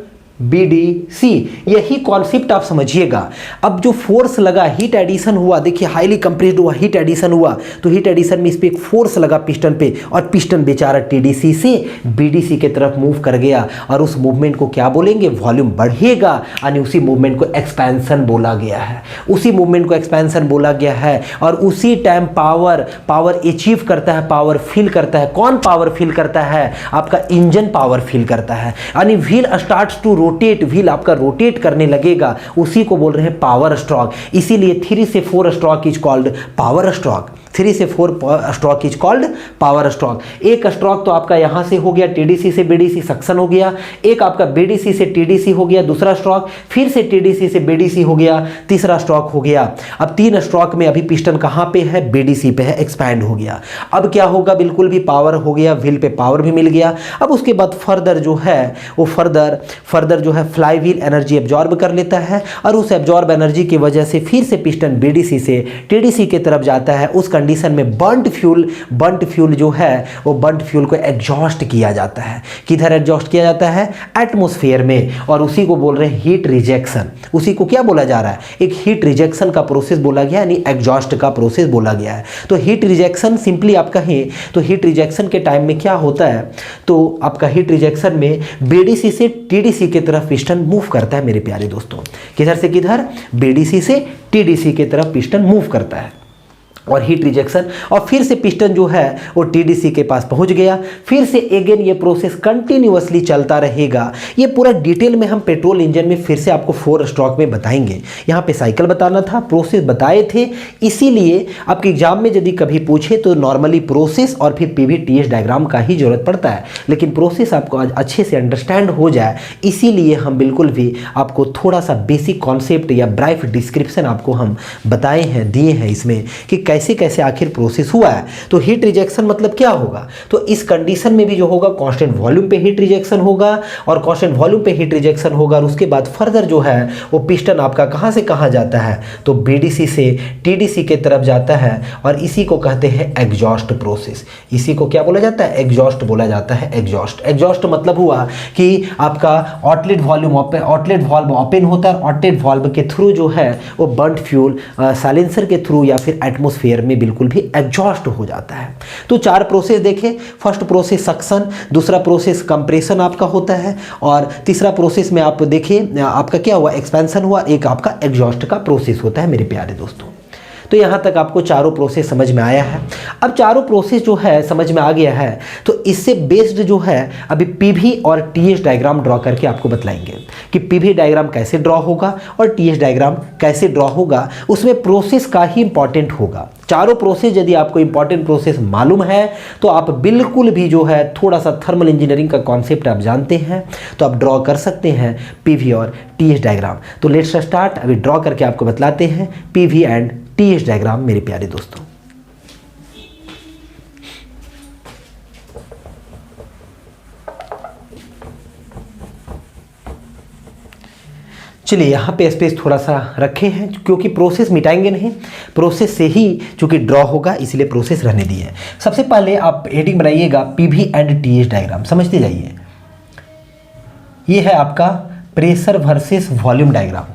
बीडीसी। यही कॉन्सेप्ट आप समझिएगा। अब जो फोर्स लगा, हीट एडिशन हुआ, देखिए हाईली कंप्रेस्ड हुआ, हीट एडिशन हुआ, तो हीट एडिशन में इस पे एक फोर्स लगा पिस्टन पे, और पिस्टन बेचारा टीडीसी से बीडीसी के तरफ मूव कर गया, और उस मूवमेंट को क्या बोलेंगे, वॉल्यूम बढ़ेगा, यानी उसी मूवमेंट को एक्सपेंशन बोला गया है, उसी मूवमेंट को एक्सपेंशन बोला गया है। और उसी टाइम पावर अचीव करता है, पावर फील करता है। कौन पावर फील करता है, आपका इंजन पावर फील करता है, यानी wheel starts to rotate, wheel आपका रोटेट करने लगेगा, उसी को बोल रहे हैं पावर स्ट्रोक। इसीलिए 3 से 4 stroke is called power stroke. 3 से 4 stroke is called power stroke. एक स्ट्रोक तो आपका यहां से हो गया, टीडीसी से बीडीसी सक्शन हो गया, एक आपका बीडीसी से टीडीसी हो गया, दूसरा स्ट्रोक, फिर से टीडीसी से बीडीसी हो गया, तीसरा स्ट्रोक हो गया। अब 3 स्ट्रोक में अभी पिस्टन कहां पे है, बीडीसी पे है, एक्सपैंड हो गया। अब क्या होगा, बिल्कुल भी पावर हो गया, व्हील पे पावर भी मिल गया। अब उसके बाद फर्दर जो है वो फर्दर जो है फ्लाई व्हील एनर्जी एब्जॉर्ब कर लेता है, और उस एब्जॉर्ब एनर्जी की वजह से फिर से पिस्टन बीडीसी से टीडीसी की तरफ जाता है। उस कंडीशन में बर्न्ड फ्यूल जो है वो बर्न्ड फ्यूल को एग्जॉस्ट किया जाता है। किधर एग्जॉस्ट किया जाता है, एटमॉस्फेयर में, और उसी को बोल रहे हैं हीट रिजेक्शन। उसी को क्या बोला जा रहा है, एक हीट रिजेक्शन का प्रोसेस बोला गया, यानी एग्जॉस्ट का प्रोसेस बोला गया है। तो हीट रिजेक्शन सिंपली आप कहें तो हीट रिजेक्शन के टाइम में क्या होता है, तो आपका हीट रिजेक्शन में बीडीसी से टीडीसी की तरफ पिस्टन मूव करता है मेरे प्यारे दोस्तों। किधर से किधर, बीडीसी से टीडीसी की तरफ पिस्टन मूव करता है, और हीट रिजेक्शन, और फिर से पिस्टन जो है वो टीडीसी के पास पहुंच गया। फिर से अगेन ये प्रोसेस कंटिन्यूअसली चलता रहेगा। ये पूरा डिटेल में हम पेट्रोल इंजन में फिर से आपको 4 स्ट्रोक में बताएंगे। यहाँ पे साइकिल बताना था, प्रोसेस बताए थे, इसीलिए आपके एग्जाम में यदि कभी पूछे तो नॉर्मली प्रोसेस और फिर पीवीटीएस डायग्राम का ही जरूरत पड़ता है, लेकिन प्रोसेस आपको अच्छे से अंडरस्टैंड हो जाए, इसीलिए हम बिल्कुल भी आपको थोड़ा सा बेसिक कॉन्सेप्ट या ब्राइफ डिस्क्रिप्शन आपको हम बताए हैं, दिए हैं इसमें कि कैसे कैसे आखिर प्रोसेस हुआ है। तो हीट रिजेक्शन मतलब क्या होगा, तो इस कंडीशन में भी जो होगा कांस्टेंट वॉल्यूम पे हीट रिजेक्शन होगा, और कांस्टेंट वॉल्यूम पे हीट रिजेक्शन होगा, और उसके बाद फर्दर जो है वो पिस्टन आपका कहां से कहां जाता है, तो बीडीसी से टीडीसी के तरफ जाता है, और इसी को कहते हैं एग्जॉस्ट प्रोसेस। इसी को क्या बोला जाता है, एग्जॉस्ट बोला जाता है। एग्जॉस्ट मतलब हुआ कि आपका outlet volume outlet valve open होता है, और आउटलेट वाल्व के थ्रू जो है वो बर्न्ड फ्यूल साइलेंसर के थ्रू या फिर एटमॉस्फेयर में बिल्कुल भी एग्जॉस्ट हो जाता है। तो 4 प्रोसेस देखें, फर्स्ट प्रोसेस सक्शन, दूसरा प्रोसेस कंप्रेशन आपका होता है, और तीसरा प्रोसेस में आप देखिए आपका क्या हुआ, एक्सपेंशन हुआ, एक आपका एग्जॉस्ट का प्रोसेस होता है मेरे प्यारे दोस्तों। तो यहाँ तक आपको चारों प्रोसेस समझ में आया है। अब चारों प्रोसेस जो है समझ में आ गया है, तो इससे बेस्ड जो है अभी पीवी और टीएस डायग्राम ड्रॉ करके आपको बतलाएंगे कि पीवी डायग्राम कैसे ड्रॉ होगा और टीएस डायग्राम कैसे ड्रॉ होगा। उसमें प्रोसेस का ही इंपॉर्टेंट होगा। चारों प्रोसेस यदि आपको इंपॉर्टेंट प्रोसेस मालूम है तो आप बिल्कुल भी जो है थोड़ा सा थर्मल इंजीनियरिंग का कॉन्सेप्ट आप जानते हैं तो आप ड्रॉ कर सकते हैं पीवी और टीएस डायग्राम। तो लेट्स स्टार्ट। अभी ड्रॉ करके आपको बतलाते हैं पीवी एंड टीएस डायग्राम मेरे प्यारे दोस्तों। चलिए यहाँ पे स्पेस थोड़ा सा रखे हैं क्योंकि प्रोसेस मिटाएंगे नहीं, प्रोसेस से ही चूंकि ड्रॉ होगा इसलिए प्रोसेस रहने दिए। सबसे पहले आप हेडिंग बनाइएगा पीवी एंड टीएस डायग्राम, समझते जाइए। ये है आपका pressure versus volume diagram,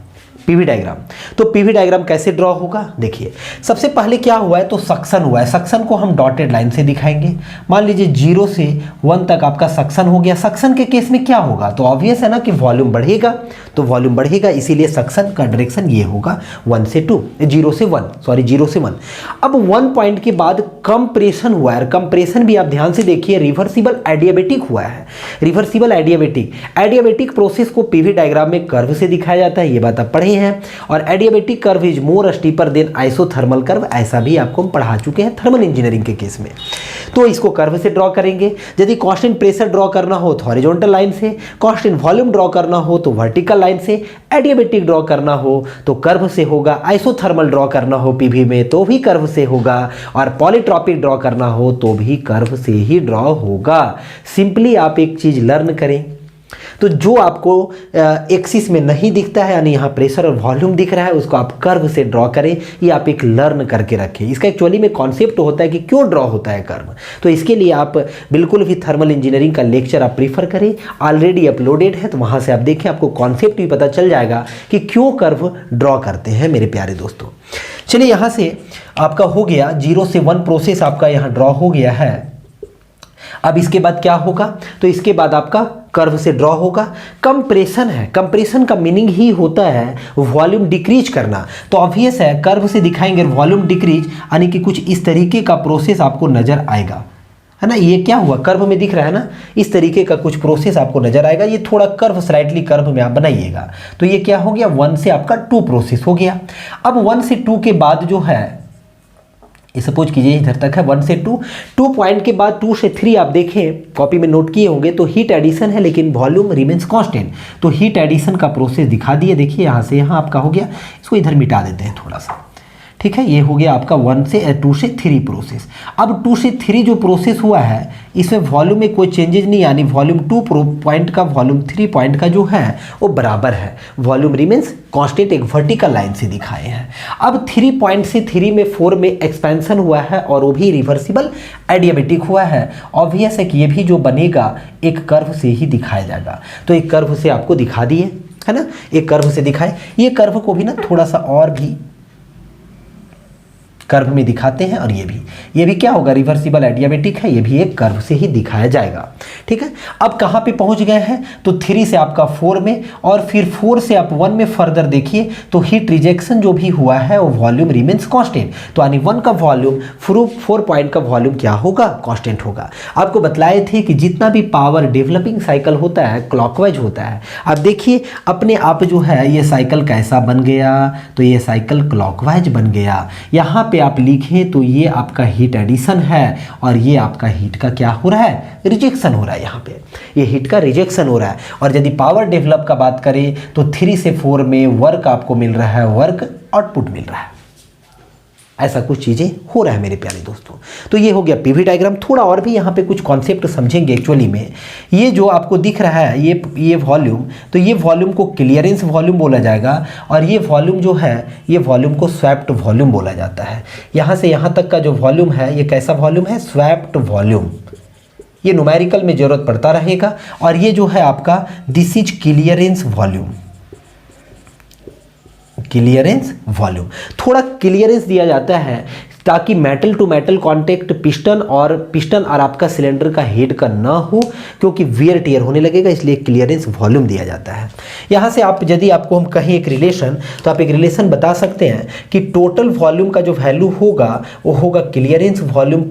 PV diagram. तो पीवी डायग्राम कैसे ड्रॉ होगा देखिए। सबसे पहले क्या हुआ है तो सक्शन हुआ है। सक्शन को हम डॉटेड लाइन से दिखाएंगे। मान लीजिए 0 से 1 तक आपका सक्शन हो गया। सक्शन के केस में क्या होगा तो ऑब्वियस है ना कि वॉल्यूम बढ़ेगा, तो वॉल्यूम बढ़ेगा इसीलिए सक्शन का डायरेक्शन ये होगा 0 से 1। अब 1 पॉइंट के बाद कंप्रेशन हुआ है। कंप्रेशन भी आप ध्यान से देखिए रिवर्सिबल एडियाबेटिक हुआ है। रिवर्सिबल एडियाबेटिक प्रोसेस को पीवी डायग्राम में कर्व से दिखाया जाता है, ये बात आप पढ़े हैं। और adiabatic curve is more steeper than isothermal curve, ऐसा भी आपको हम पढ़ा चुके हैं थर्मल इंजीनियरिंग के केस में। तो इसको कर्व से ड्रॉ करेंगे। यदि कांस्टेंट प्रेशर ड्रॉ करना हो तो हॉरिजॉन्टल लाइन से, कांस्टेंट वॉल्यूम ड्रॉ करना हो तो वर्टिकल लाइन से, एडियाबेटिक ड्रॉ करना हो तो कर्व से होगा, आइसोथर्मल ड्रॉ करना हो पीवी में तो भी कर्व से होगा, और पॉलीट्रॉपिक ड्रॉ करना हो तो भी कर्व से ही ड्रॉ होगा। सिंपली आप एक चीज लर्न करें तो जो आपको एक्सिस में नहीं दिखता है, यानी यहाँ प्रेशर और वॉल्यूम दिख रहा है, उसको आप कर्व से ड्रॉ करें, ये आप एक लर्न करके रखें। इसका एक्चुअली में कॉन्सेप्ट होता है कि क्यों ड्रॉ होता है कर्व, तो इसके लिए आप बिल्कुल भी थर्मल इंजीनियरिंग का लेक्चर आप प्रीफर करें, ऑलरेडी अपलोडेड है, तो वहाँ से आप देखें, आपको कॉन्सेप्ट भी पता चल जाएगा कि क्यों कर्व ड्रॉ करते हैं मेरे प्यारे दोस्तों। चलिए, यहाँ से आपका हो गया 0 से 1 प्रोसेस आपका यहाँ ड्रॉ हो गया है। अब इसके बाद क्या होगा, तो इसके बाद आपका कर्व से ड्रॉ होगा। कंप्रेशन है, कंप्रेशन का मीनिंग ही होता है वॉल्यूम डिक्रीज करना, तो ऑब्वियस है कर्व से दिखाएंगे वॉल्यूम डिक्रीज, यानी कि कुछ इस तरीके का प्रोसेस आपको नजर आएगा, है ना। ये क्या हुआ, कर्व में दिख रहा है ना, इस तरीके का कुछ प्रोसेस आपको नजर आएगा। ये थोड़ा कर्व, स्लाइटली कर्व में आप बनाइएगा, तो ये क्या हो गया, 1 से आपका 2 प्रोसेस हो गया। अब 1 से 2 के बाद जो है, सपोज कीजिए इधर तक है 1 से 2 पॉइंट के बाद 2 से 3 आप देखें, कॉपी में नोट किए होंगे, तो हीट एडिशन है लेकिन वॉल्यूम रिमेंस कांस्टेंट, तो हीट एडिशन का प्रोसेस दिखा दिए। देखिए यहाँ से यहाँ आपका हो गया, इसको इधर मिटा देते हैं थोड़ा सा, ठीक है। ये हो गया आपका 2 से 3 प्रोसेस। अब 2 से 3 जो प्रोसेस हुआ है, इसमें वॉल्यूम में कोई चेंजेस नहीं, यानी वॉल्यूम 2 पॉइंट का वॉल्यूम 3 पॉइंट का जो है वो बराबर है, वॉल्यूम रिमेंस कांस्टेंट, एक वर्टिकल लाइन से दिखाए हैं। अब 3 पॉइंट से 3 में 4 में एक्सपेंशन हुआ है, और वो भी रिवर्सिबल एडियाबेटिक हुआ है। ऑब्वियस है कि ये भी जो बनेगा एक कर्व से ही दिखाया जाएगा, तो एक कर्व से आपको दिखा दिए, है ना, एक कर्व से दिखाए। ये कर्व को भी ना थोड़ा सा और भी कर्व में दिखाते हैं, और ये भी क्या होगा, रिवर्सिबल एडियाबेटिक है, ये भी एक कर्व से ही दिखाया जाएगा, ठीक है। अब कहाँ पे पहुंच गए हैं, तो 3 से आपका 4 में, और फिर 4 से आप 1 में फर्दर देखिए, तो हीट रिजेक्शन जो भी हुआ है वो वॉल्यूम रिमेंस कांस्टेंट, तो यानी 1 का वॉल्यूम 4 पॉइंट का वॉल्यूम क्या होगा, कांस्टेंट होगा। आपको बतलाए थे कि जितना भी पावर डेवलपिंग साइकिल होता है क्लॉकवाइज होता है। अब देखिए अपने आप जो है ये साइकिल कैसा बन गया, तो ये साइकिल क्लॉकवाइज बन गया। यहाँ पे आप लिखें तो ये आपका हीट एडिशन है, और ये आपका हीट का क्या हो रहा है, रिजेक्शन हो रहा है। यहाँ पे ये हीट का रिजेक्शन हो रहा है। और यदि पावर डेवलप का बात करें तो 3 से 4 में वर्क आपको मिल रहा है, वर्क आउटपुट मिल रहा है, ऐसा कुछ चीज़ें हो रहा है मेरे प्यारे दोस्तों। तो ये हो गया पीवी डायग्राम। थोड़ा और भी यहाँ पे कुछ कॉन्सेप्ट समझेंगे। एक्चुअली में ये जो आपको दिख रहा है ये वॉल्यूम, तो ये वॉल्यूम को क्लियरेंस वॉल्यूम बोला जाएगा, और ये वॉल्यूम जो है ये वॉल्यूम को स्वैप्ट वॉल्यूम बोला जाता है। यहाँ से यहाँ तक का जो वॉल्यूम है ये कैसा वॉल्यूम है, स्वैप्ट वॉल्यूम। ये न्यूमेरिकल में जरूरत पड़ता रहेगा। और ये जो है आपका this is clearance volume, clearance volume. थोड़ा क्लियरेंस दिया जाता है ताकि metal to metal contact piston और आपका सिलेंडर का हेड का ना हो, क्योंकि वियर टियर होने लगेगा, इसलिए क्लियरेंस वॉल्यूम दिया जाता है। यहाँ से आप यदि आपको हम कहें एक रिलेशन, तो आप एक रिलेशन बता सकते हैं कि टोटल वॉल्यूम का जो वैल्यू होगा वो होगा क्लियरेंस वॉल्यूम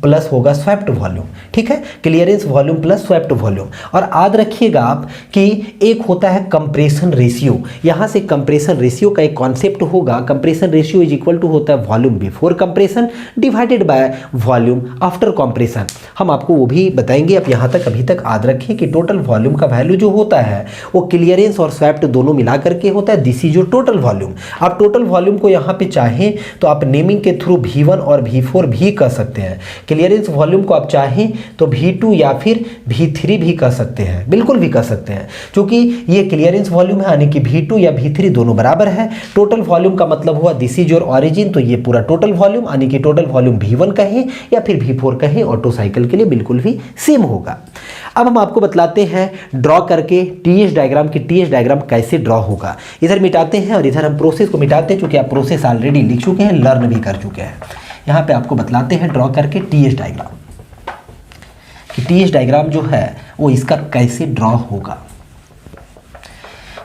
प्लस होगा स्वैप्ट वॉल्यूम, ठीक है, clearance volume plus swept volume. और याद रखिएगा आप कि एक होता है कंप्रेशन रेशियो। यहाँ से कंप्रेशन रेशियो का एक कॉन्सेप्ट होगा, compression ratio is equal to होता है volume before compression divided by volume after compression. हम आपको वो भी बताएंगे। आप यहाँ तक अभी तक याद रखें कि टोटल वॉल्यूम का वैल्यू जो होता है वो क्लियरेंस और स्वैप्ट दोनों मिला करके होता है। This is your total volume. आप टोटल वॉल्यूम को यहाँ पे चाहें तो आप नेमिंग के थ्रू V1 और V4 भी कर सकते हैं। क्लियरेंस वॉल्यूम को आप चाहें तो V2 या फिर V3 भी कर सकते हैं, बिल्कुल भी कर सकते हैं, क्योंकि ये क्लियरेंस वॉल्यूम है, यानी कि V2 या V3 दोनों बराबर है। टोटल वॉल्यूम का मतलब हुआ दिस इज योर ओरिजिन, तो ये पूरा टोटल वॉल्यूम, यानी कि टोटल वॉल्यूम V1 कहें या फिर V4 कहें, ऑटो साइकिल के लिए बिल्कुल भी सेम होगा। अब हम आपको बतलाते हैं ड्रॉ करके TS डायग्राम की TS डायग्राम कैसे ड्रॉ होगा। इधर मिटाते हैं और इधर हम प्रोसेस को मिटाते हैं, क्योंकि आप प्रोसेस ऑलरेडी लिख चुके हैं, लर्न भी कर चुके हैं। यहाँ पे आपको बतलाते हैं ड्रॉ करके TS डायग्राम कि TS डायग्राम जो है वो इसका कैसे ड्रॉ होगा।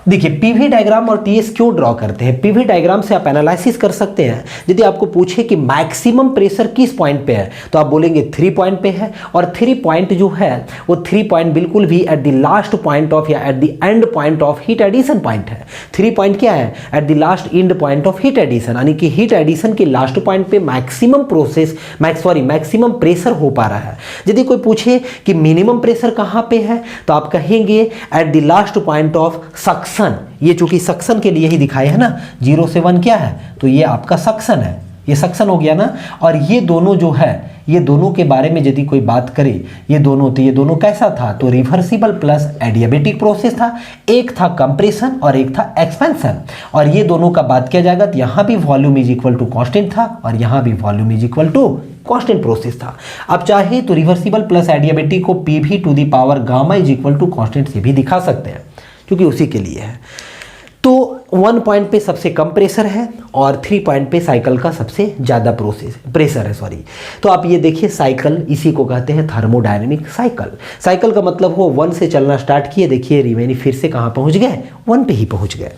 देखिए पीवी डायग्राम और टीएस क्यों ड्रॉ करते हैं। पीवी डायग्राम से आप एनालिसिस कर सकते हैं। यदि आपको पूछे कि मैक्सिमम प्रेशर किस पॉइंट पे है तो आप बोलेंगे 3 पॉइंट पे है, और 3 पॉइंट जो है वो 3 पॉइंट बिल्कुल भी at the last point of या at the end point of heat addition point है। 3 पॉइंट क्या है, at the last end point of heat addition, यानी कि हीट एडिशन के लास्ट पॉइंट पे मैक्सिमम प्रेशर हो पा रहा है। यदि कोई पूछे कि मिनिमम प्रेशर कहाँ पे है तो आप कहेंगे eight the last point of suction. ये चूंकि सक्शन के लिए ही दिखाए है ना, 0 से 1 क्या है, तो ये आपका सक्शन है, ये सक्शन हो गया ना। और ये दोनों जो है, ये दोनों के बारे में यदि कोई बात करे, ये दोनों कैसा था, तो रिवर्सिबल प्लस एडियाबेटिक प्रोसेस था। एक था कंप्रेशन और एक था एक्सपेंशन। और ये दोनों का बात किया जाएगा तो यहाँ भी volume is equal to constant था और यहाँ भी volume is equal to constant process था। अब चाहे तो रिवर्सिबल प्लस एडियाबेटिक को PV to the power gamma is equal to constant से भी दिखा सकते हैं, क्योंकि उसी के लिए है। तो 1 पॉइंट पे सबसे कम प्रेशर है और 3 पॉइंट पे साइकिल का सबसे ज़्यादा प्रेशर है। तो आप ये देखिए, साइकिल इसी को कहते हैं थर्मोडायनेमिक साइकिल। साइकिल का मतलब हो 1 से चलना स्टार्ट किए, देखिए रिमेनी फिर से कहाँ पहुँच गए, 1 पे ही पहुँच गए।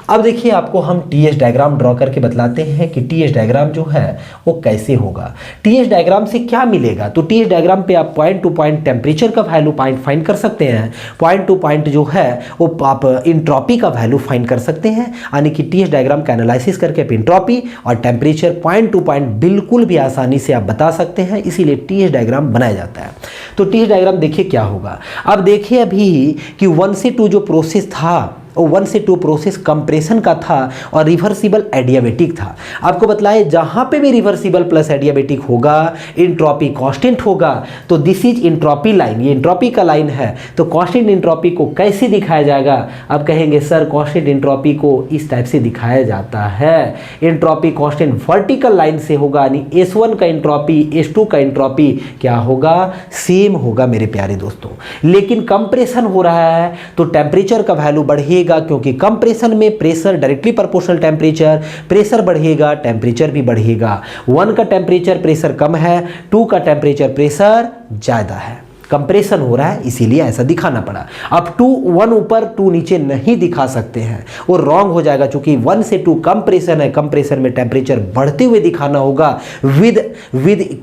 अब देखिए आपको हम टीएस डायग्राम ड्रॉ करके बतलाते हैं कि टीएस डायग्राम जो है वो कैसे होगा। टीएस डायग्राम से क्या मिलेगा, तो टीएस डायग्राम पे आप पॉइंट टू पॉइंट टेम्परेचर का वैल्यू फाइंड कर सकते हैं, पॉइंट टू पॉइंट जो है वो आप इंट्रॉपी का वैल्यू फाइंड कर सकते हैं। यानी कि टीएस डायग्राम का एनालिसिस करके आप इंट्रॉपी और टेम्परेचर पॉइंट टू पॉइंट बिल्कुल भी आसानी से आप बता सकते हैं, इसीलिए टीएस डायग्राम बनाया जाता है। तो टीएस डायग्राम देखिए क्या होगा। अब देखिए अभी कि 1 से 2 जो प्रोसेस था, 1 से 2 प्रोसेस कंप्रेशन का था और रिवर्सिबल एडियाबेटिक था। आपको बतलाए जहां पे भी रिवर्सिबल प्लस एडियाबेटिक होगा, इंट्रॉपी कांस्टेंट होगा, तो दिस इज इंट्रॉपी लाइन, ये इंट्रॉपी का लाइन है। तो कांस्टेंट इंट्रॉपी को कैसे दिखाया जाएगा, आप कहेंगे सर कांस्टेंट इंट्रॉपी को इस टाइप से दिखाया जाता है। इंट्रॉपी कांस्टेंट वर्टिकल लाइन से होगा, यानी S1 का इंट्रॉपी S2 का इंट्रॉपी क्या होगा, सेम होगा मेरे प्यारे दोस्तों। लेकिन कंप्रेशन हो रहा है तो टेम्परेचर का वैल्यू बढ़ेगा, क्योंकि कंप्रेशन में pressure directly proportional temperature, pressure बढ़ेगा टेम्परेचर भी बढ़ेगा। 1 का टेम्परेचर प्रेशर कम है, 2 का टेम्परेचर प्रेशर ज्यादा है। कंप्रेशन हो रहा है इसीलिए ऐसा दिखाना पड़ा। अब 1 ऊपर 2 नीचे नहीं दिखा सकते हैं, वो रॉन्ग हो जाएगा, क्योंकि 1 से 2 कंप्रेशन है, कंप्रेशन में टेम्परेचर बढ़ते हुए दिखाना होगा with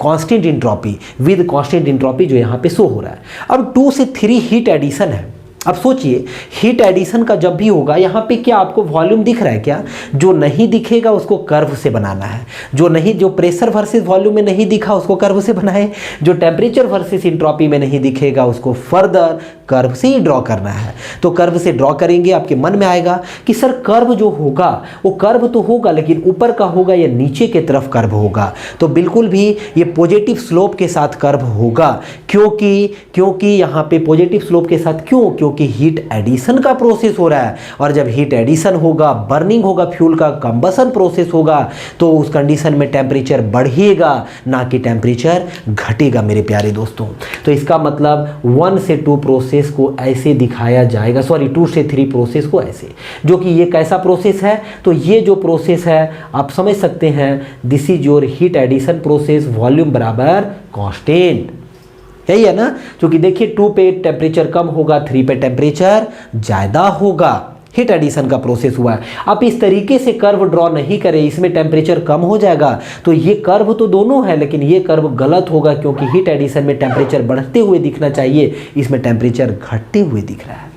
constant entropy, with constant entropy जो यहाँ पे शो हो रहा है। अब 2 से 3 हीट एडिशन है। अब सोचिए हीट एडिशन का जब भी होगा, यहाँ पे क्या आपको वॉल्यूम दिख रहा है क्या, जो नहीं दिखेगा उसको कर्व से बनाना है, जो प्रेशर वर्सेस वॉल्यूम में नहीं दिखा उसको कर्व से बनाए, जो टेम्परेचर वर्सेस इंट्रॉपी में नहीं दिखेगा उसको फर्दर कर्व से ही ड्रॉ करना है। तो कर्व से ड्रॉ करेंगे, आपके मन में आएगा कि सर कर्व जो होगा वो कर्व तो होगा, लेकिन ऊपर का होगा या नीचे के तरफ कर्व होगा, तो बिल्कुल भी ये पॉजिटिव स्लोप के साथ कर्व होगा। क्योंकि यहाँ पे पॉजिटिव स्लोप के साथ क्योंकि हीट एडिशन का प्रोसेस हो रहा है, और जब हीट एडिशन होगा, बर्निंग होगा, फ्यूल का कंबसन प्रोसेस होगा, तो उस कंडीशन में टेम्परेचर बढ़ेगा ना कि टेम्परेचर घटेगा मेरे प्यारे दोस्तों। तो इसका मतलब 1 से 2 प्रोसेस को ऐसे दिखाया जाएगा, 2 से 3 प्रोसेस को ऐसे, जो कि ये कैसा प्रोसेस है, तो ये जो प्रोसेस है आप समझ सकते हैं, this is your heat addition process, volume बराबर कांस्टेंट, यही है ना। क्योंकि देखिए 2 पे टेम्परेचर कम होगा, 3 पे टेम्परेचर ज्यादा होगा, हीट एडिशन का प्रोसेस हुआ है। आप इस तरीके से कर्व ड्रॉ नहीं करें, इसमें टेम्परेचर कम हो जाएगा, तो ये कर्व तो दोनों है लेकिन ये कर्व गलत होगा, क्योंकि हीट एडिशन में टेम्परेचर बढ़ते हुए दिखना चाहिए, इसमें टेम्परेचर घटते हुए दिख रहा है।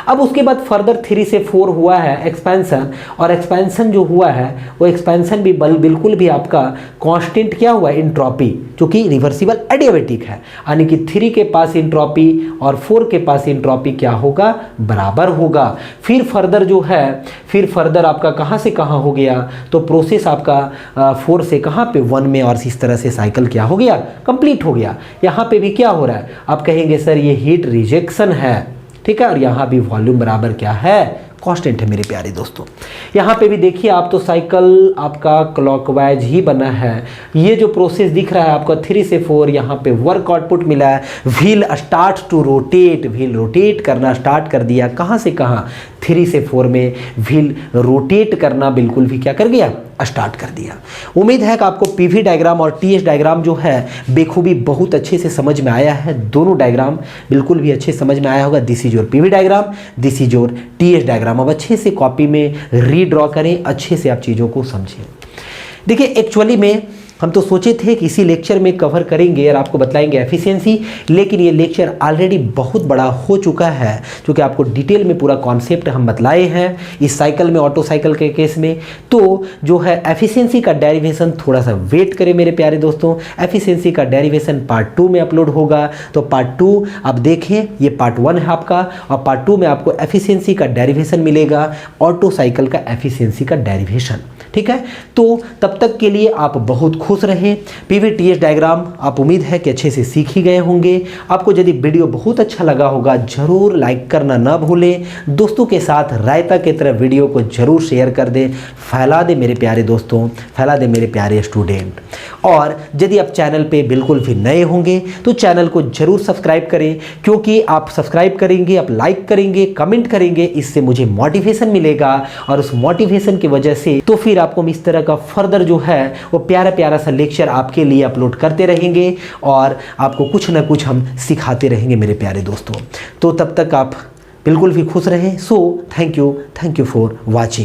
अब उसके बाद फर्दर 3 से 4 हुआ है एक्सपेंशन, और एक्सपेंशन जो हुआ है वो एक्सपेंशन भी बिल्कुल भी आपका कांस्टेंट क्या हुआ, इंट्रॉपी, क्योंकि रिवर्सिबल एडियाबेटिक है, यानी कि 3 के पास इंट्रॉपी और 4 के पास इंट्रॉपी क्या होगा, बराबर होगा। फिर फर्दर आपका कहाँ से कहाँ हो गया, तो प्रोसेस आपका 4 से कहाँ पे 1 में, और इस तरह से साइकिल क्या हो गया, कंप्लीट हो गया। यहाँ पे भी क्या हो रहा है, आप कहेंगे सर ये हीट रिजेक्शन है, ठीक है, और यहाँ भी वॉल्यूम बराबर क्या है, कांस्टेंट है मेरे प्यारे दोस्तों। यहाँ पे भी देखिए आप, तो साइकिल आपका क्लॉकवाइज ही बना है। ये जो प्रोसेस दिख रहा है आपका 3 से 4, यहाँ पे वर्क आउटपुट मिला है, wheel start to rotate, wheel rotate करना स्टार्ट कर दिया, कहाँ से कहाँ, 3 से 4 में व्हील रोटेट करना बिल्कुल भी क्या कर गया, स्टार्ट कर दिया। उम्मीद है कि आपको पीवी डायग्राम और टीएस डायग्राम जो है बेखूबी बहुत अच्छे से समझ में आया है, दोनों डायग्राम बिल्कुल भी अच्छे समझ में आया होगा। This is your PV diagram, this is your TS diagram. अब अच्छे से कॉपी में रीड्रॉ करें, अच्छे से आप चीज़ों को समझें। देखिए एक्चुअली में हम तो सोचे थे कि इसी लेक्चर में कवर करेंगे और आपको बताएंगे एफिशिएंसी, लेकिन ये लेक्चर ऑलरेडी बहुत बड़ा हो चुका है, क्योंकि आपको डिटेल में पूरा कॉन्सेप्ट हम बतलाए हैं इस साइकिल में, ऑटो साइकिल के केस में। तो जो है एफिशिएंसी का डेरिवेशन थोड़ा सा वेट करें मेरे प्यारे दोस्तों, एफिशिएंसी का डेरिवेशन पार्ट 2 में अपलोड होगा। तो पार्ट 2 आप देखें, ये पार्ट 1 है आपका, और पार्ट 2 में आपको एफिशिएंसी का डेरिवेशन मिलेगा, ऑटो साइकिल का एफिशिएंसी का डेरिवेशन, ठीक है। तो तब तक के लिए आप बहुत खुश रहें। पीवीटीएस डायग्राम आप उम्मीद है कि अच्छे से सीख ही गए होंगे। आपको यदि वीडियो बहुत अच्छा लगा होगा जरूर लाइक करना ना भूलें। दोस्तों के साथ रायता की तरह वीडियो को जरूर शेयर कर दें, फैला दें मेरे प्यारे दोस्तों, फैला दें मेरे प्यारे स्टूडेंट। और यदि आप चैनल पे बिल्कुल भी नए होंगे तो चैनल को जरूर सब्सक्राइब करें, क्योंकि आप सब्सक्राइब करेंगे, आप लाइक करेंगे, कमेंट करेंगे, इससे मुझे मोटिवेशन मिलेगा और उस मोटिवेशन की वजह से तो फिर आपको हम इस तरह का फर्दर जो है वो प्यारा प्यारा सा लेक्चर आपके लिए अपलोड करते रहेंगे और आपको कुछ ना कुछ हम सिखाते रहेंगे मेरे प्यारे दोस्तों। तो तब तक आप बिल्कुल भी खुश रहें। So thank you for watching.